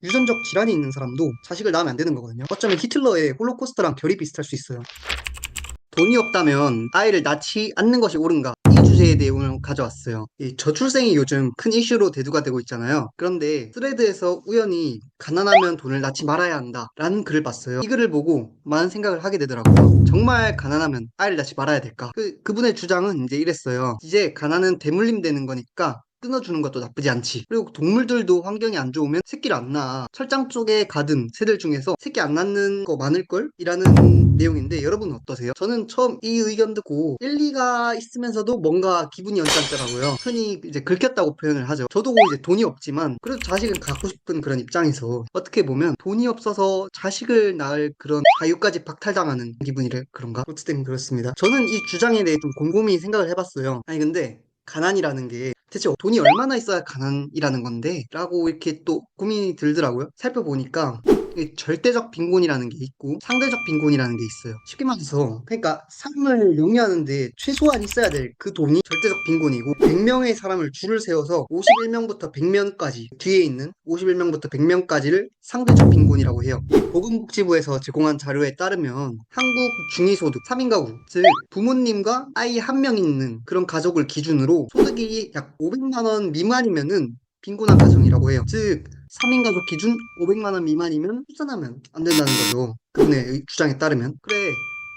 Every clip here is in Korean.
유전적 질환이 있는 사람도 자식을 낳으면 안 되는 거거든요. 어쩌면 히틀러의 홀로코스트랑 결이 비슷할 수 있어요. 돈이 없다면 아이를 낳지 않는 것이 옳은가? 이 주제의 내용을 가져왔어요. 이 저출생이 요즘 큰 이슈로 대두가 되고 있잖아요. 그런데 스레드에서 우연히 가난하면 돈을 낳지 말아야 한다 라는 글을 봤어요. 이 글을 보고 많은 생각을 하게 되더라고요. 정말 가난하면 아이를 낳지 말아야 될까? 그분의 주장은 이제 이랬어요. 이제 가난은 대물림 되는 거니까 끊어주는 것도 나쁘지 않지. 그리고 동물들도 환경이 안 좋으면 새끼를 안 낳아. 철장 쪽에 가든 새들 중에서 새끼 안 낳는 거 많을걸? 이라는 내용인데 여러분은 어떠세요? 저는 처음 이 의견 듣고 일리가 있으면서도 뭔가 기분이 언짢더라고요. 흔히 이제 긁혔다고 표현을 하죠. 저도 이제 돈이 없지만 그래도 자식은 갖고 싶은 그런 입장에서 어떻게 보면 돈이 없어서 자식을 낳을 그런 자유까지 박탈당하는 기분이래 그런가? 어쨌든 그렇습니다. 저는 이 주장에 대해 좀 곰곰이 생각을 해봤어요. 아니 근데 가난이라는 게 대체 돈이 얼마나 있어야 가난이라는 건데? 라고 이렇게 또 고민이 들더라고요. 살펴보니까 이 절대적 빈곤이라는 게 있고 상대적 빈곤이라는 게 있어요. 쉽게 말해서 그러니까 삶을 영위하는데 최소한 있어야 될 그 돈이 절대적 빈곤이고 100명의 사람을 줄을 세워서 51명부터 100명까지 뒤에 있는 51명부터 100명까지를 상대적 빈곤이라고 해요. 이 보건복지부에서 제공한 자료에 따르면 한국 중위소득 3인 가구 즉 부모님과 아이 한 명 있는 그런 가족을 기준으로 소득이 약 500만 원 미만이면은 빈곤한 가정이라고 해요. 즉 3인 가족 기준 500만 원 미만이면 출산하면 안 된다는 거죠. 그분의 주장에 따르면. 그래,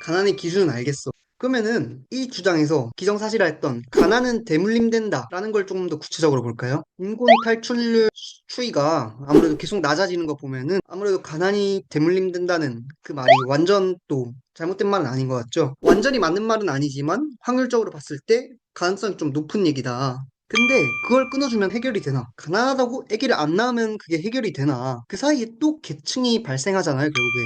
가난의 기준은 알겠어. 그러면은 이 주장에서 기정사실화했던 가난은 대물림된다 라는 걸 조금 더 구체적으로 볼까요? 빈곤 탈출률 추이가 아무래도 계속 낮아지는 거 보면은 아무래도 가난이 대물림된다는 그 말이 완전 또 잘못된 말은 아닌 것 같죠? 완전히 맞는 말은 아니지만 확률적으로 봤을 때 가능성이 좀 높은 얘기다. 근데 그걸 끊어주면 해결이 되나? 가난하다고 아기를 안 낳으면 그게 해결이 되나? 그 사이에 또 계층이 발생하잖아요, 결국에.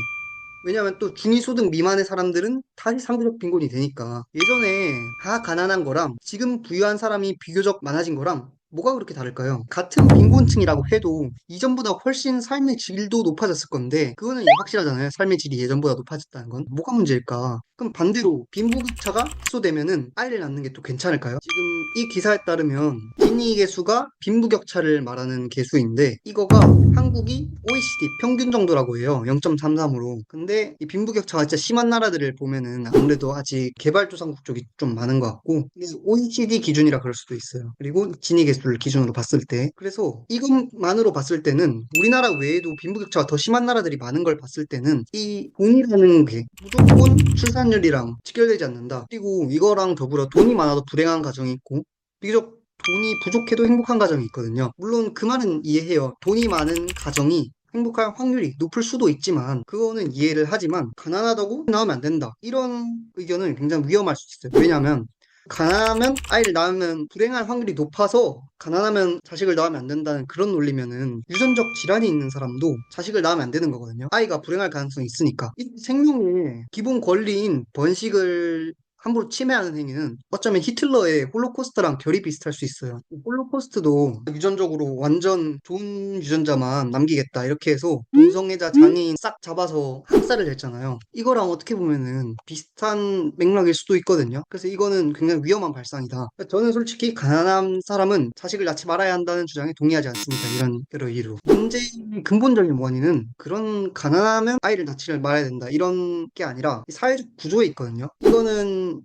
왜냐면 또 중위소득 미만의 사람들은 다시 상대적 빈곤이 되니까. 예전에 다 가난한 거랑 지금 부유한 사람이 비교적 많아진 거랑 뭐가 그렇게 다를까요? 같은 빈곤층이라고 해도 이전보다 훨씬 삶의 질도 높아졌을 건데 그거는 확실하잖아요. 삶의 질이 예전보다 높아졌다는 건. 뭐가 문제일까? 그럼 반대로 빈부격차가 해소되면은 아이를 낳는 게 또 괜찮을까요? 지금 이 기사에 따르면 지니 개수가 빈부격차를 말하는 개수인데 이거가 한국이 OECD 평균 정도라고 해요. 0.33으로. 근데 이 빈부격차가 진짜 심한 나라들을 보면은 아무래도 아직 개발도상국 쪽이 좀 많은 것 같고 이게 OECD 기준이라 그럴 수도 있어요. 그리고 지니 개수를 기준으로 봤을 때 그래서 이것만으로 봤을 때는 우리나라 외에도 빈부격차가 더 심한 나라들이 많은 걸 봤을 때는 이 돈이라는 게 무조건 출산율이랑 직결되지 않는다. 그리고 이거랑 더불어 돈이 많아도 불행한 가정이 있고 비교적 돈이 부족해도 행복한 가정이 있거든요. 물론 그 말은 이해해요. 돈이 많은 가정이 행복할 확률이 높을 수도 있지만 그거는 이해를 하지만 가난하다고 나오면 안 된다. 이런 의견은 굉장히 위험할 수 있어요. 왜냐하면 가난하면 아이를 낳으면 불행할 확률이 높아서 가난하면 자식을 낳으면 안 된다는 그런 논리면은 유전적 질환이 있는 사람도 자식을 낳으면 안 되는 거거든요. 아이가 불행할 가능성이 있으니까. 이 생명의 기본 권리인 번식을 함부로 침해하는 행위는 어쩌면 히틀러의 홀로코스트랑 결이 비슷할 수 있어요. 홀로코스트도 유전적으로 완전 좋은 유전자만 남기겠다 이렇게 해서 동성애자 장애인 싹 잡아서 학살을 했잖아요. 이거랑 어떻게 보면은 비슷한 맥락일 수도 있거든요. 그래서 이거는 굉장히 위험한 발상이다. 저는 솔직히 가난한 사람은 자식을 낳지 말아야 한다는 주장에 동의하지 않습니다. 이런 여러 이유로. 문제의 근본적인 원인은 그런 가난하면 아이를 낳지 말아야 된다 이런 게 아니라 사회적 구조에 있거든요. 이거는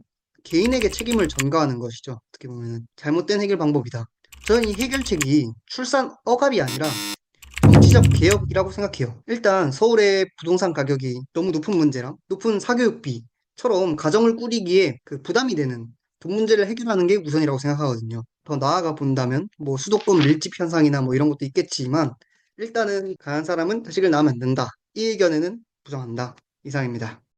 개인에게 책임을 전가하는 것이죠. 어떻게 보면 잘못된 해결 방법이다. 저는 이 해결책이 출산 억압이 아니라 정치적 개혁이라고 생각해요. 일단 서울의 부동산 가격이 너무 높은 문제랑 높은 사교육비처럼 가정을 꾸리기에 그 부담이 되는 돈 문제를 해결하는 게 우선이라고 생각하거든요. 더 나아가 본다면 뭐 수도권 밀집 현상이나 뭐 이런 것도 있겠지만 일단은 가난한 사람은 자식을 낳으면 안 된다. 이 의견에는 부정한다. 이상입니다.